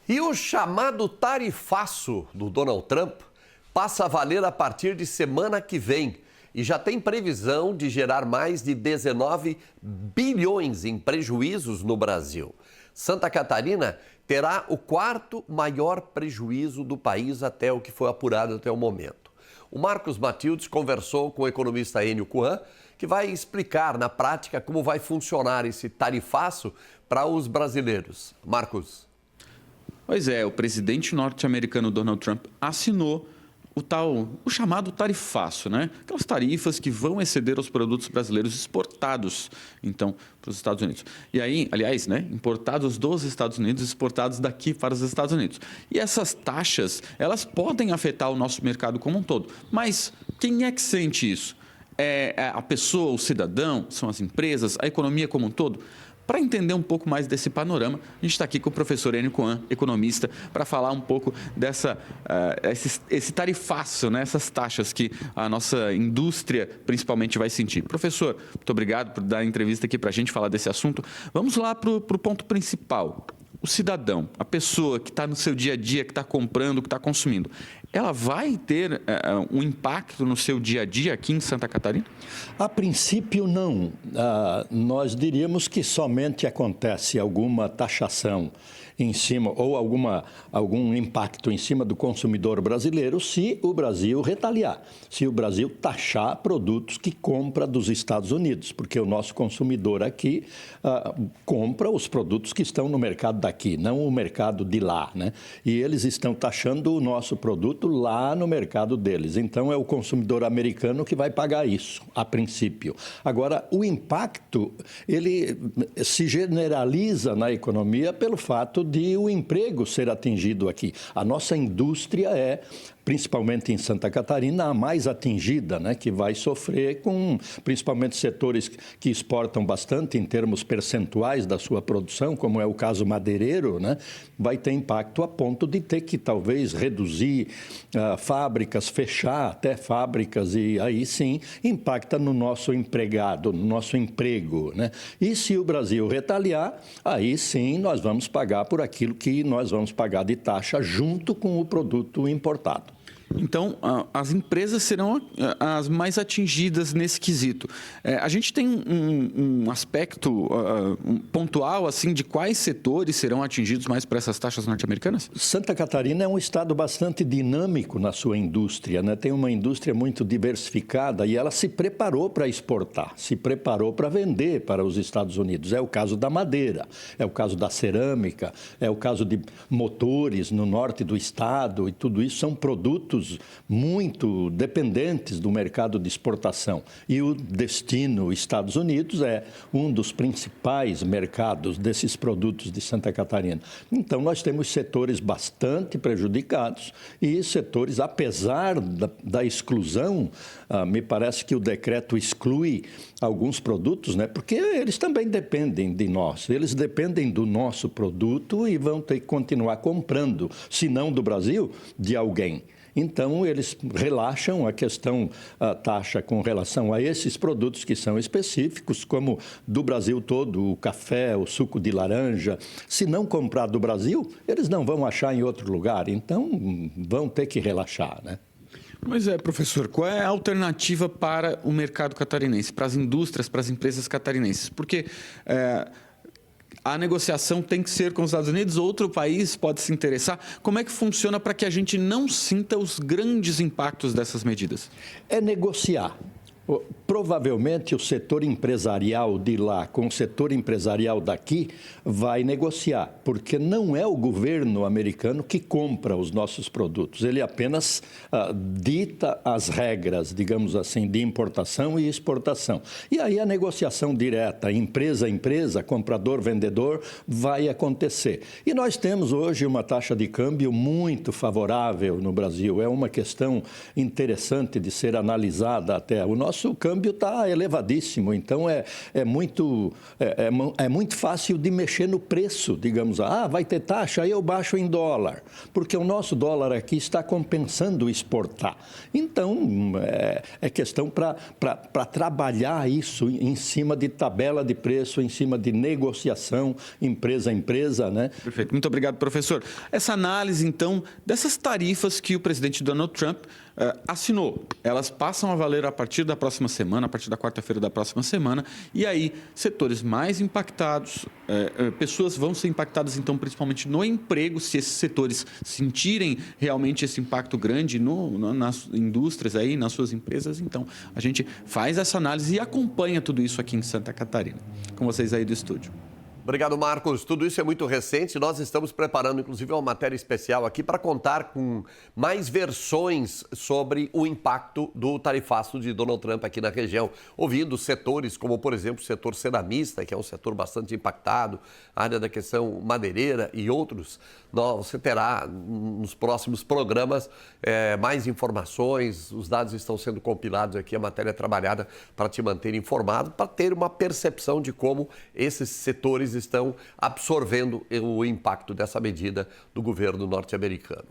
E o chamado tarifaço do Donald Trump passa a valer a partir de semana que vem e já tem previsão de gerar mais de 19 bilhões em prejuízos no Brasil. Santa Catarina terá o quarto maior prejuízo do país até o que foi apurado até o momento. O Marcos Matildes conversou com o economista Enio Kuan, que vai explicar na prática como vai funcionar esse tarifaço para os brasileiros. Marcos. Pois é, o presidente norte-americano Donald Trump assinou o chamado tarifaço, né? Aquelas tarifas que vão exceder os produtos brasileiros exportados, então, para os Estados Unidos. E aí, aliás, né, importados dos Estados Unidos, exportados daqui para os Estados Unidos. E essas taxas, elas podem afetar o nosso mercado como um todo. Mas quem é que sente isso? É a pessoa, o cidadão, são as empresas, a economia como um todo? Para entender um pouco mais desse panorama, a gente está aqui com o professor Enio Kuan, economista, para falar um pouco esse tarifaço, né? Essas taxas que a nossa indústria principalmente vai sentir. Professor, muito obrigado por dar a entrevista aqui para a gente falar desse assunto. Vamos lá para o ponto principal. O cidadão, a pessoa que está no seu dia a dia, que está comprando, que está consumindo, ela vai ter um impacto no seu dia a dia aqui em Santa Catarina? A princípio, não. Nós diríamos que somente acontece alguma taxação em cima ou algum impacto em cima do consumidor brasileiro se o Brasil retaliar, se o Brasil taxar produtos que compra dos Estados Unidos, porque o nosso consumidor aqui compra os produtos que estão no mercado daqui, não o mercado de lá, né? E eles estão taxando o nosso produto lá no mercado deles. Então, é o consumidor americano que vai pagar isso, a princípio. Agora, o impacto, ele se generaliza na economia pelo fato de o emprego ser atingido aqui. A nossa indústria é, principalmente em Santa Catarina, a mais atingida, né, que vai sofrer com, principalmente, setores que exportam bastante em termos percentuais da sua produção, como é o caso madeireiro, né, vai ter impacto a ponto de ter que, talvez, reduzir fábricas, fechar até fábricas, e aí sim impacta no nosso empregado, no nosso emprego, né? E se o Brasil retaliar, aí sim nós vamos pagar por aquilo que nós vamos pagar de taxa junto com o produto importado. Então, as empresas serão as mais atingidas nesse quesito. A gente tem um aspecto pontual assim de quais setores serão atingidos mais por essas taxas norte-americanas? Santa Catarina é um estado bastante dinâmico na sua indústria, né? Tem uma indústria muito diversificada e ela se preparou para exportar, se preparou para vender para os Estados Unidos. É o caso da madeira, é o caso da cerâmica, é o caso de motores no norte do estado, e tudo isso são produtos muito dependentes do mercado de exportação. E o destino Estados Unidos é um dos principais mercados desses produtos de Santa Catarina. Então, nós temos setores bastante prejudicados e setores, apesar da exclusão, me parece que o decreto exclui alguns produtos, né? Porque eles também dependem de nós, eles dependem do nosso produto e vão ter que continuar comprando, se não do Brasil, de alguém. Então, eles relaxam a questão, a taxa com relação a esses produtos que são específicos, como do Brasil todo, o café, o suco de laranja. Se não comprar do Brasil, eles não vão achar em outro lugar, então vão ter que relaxar, né? Mas professor, qual é a alternativa para o mercado catarinense, para as indústrias, para as empresas catarinenses? Porque a negociação tem que ser com os Estados Unidos, outro país pode se interessar. Como é que funciona para que a gente não sinta os grandes impactos dessas medidas? É negociar. Provavelmente o setor empresarial de lá com o setor empresarial daqui vai negociar, porque não é o governo americano que compra os nossos produtos, ele apenas dita as regras, digamos assim, de importação e exportação. E aí a negociação direta, empresa a empresa, comprador, vendedor, vai acontecer. E nós temos hoje uma taxa de câmbio muito favorável no Brasil, é uma questão interessante de ser analisada até. O nosso câmbio câmbio está elevadíssimo, então é muito fácil de mexer no preço, digamos, vai ter taxa, aí eu baixo em dólar, porque o nosso dólar aqui está compensando exportar. Então, é questão para trabalhar isso em cima de tabela de preço, em cima de negociação, empresa a empresa, né? Perfeito. Muito obrigado, professor. Essa análise, então, dessas tarifas que o presidente Donald Trump assinou. Elas passam a valer a partir da próxima semana, a partir da quarta-feira da próxima semana, e aí setores mais impactados, pessoas vão ser impactadas, então, principalmente no emprego, se esses setores sentirem realmente esse impacto grande nas indústrias, aí, nas suas empresas. Então, a gente faz essa análise e acompanha tudo isso aqui em Santa Catarina. Com vocês aí do estúdio. Obrigado, Marcos. Tudo isso é muito recente. Nós estamos preparando, inclusive, uma matéria especial aqui para contar com mais versões sobre o impacto do tarifaço de Donald Trump aqui na região. Ouvindo setores como, por exemplo, o setor ceramista, que é um setor bastante impactado, a área da questão madeireira e outros. Você terá nos próximos programas mais informações. Os dados estão sendo compilados aqui, a matéria é trabalhada para te manter informado, para ter uma percepção de como esses setores estão absorvendo o impacto dessa medida do governo norte-americano.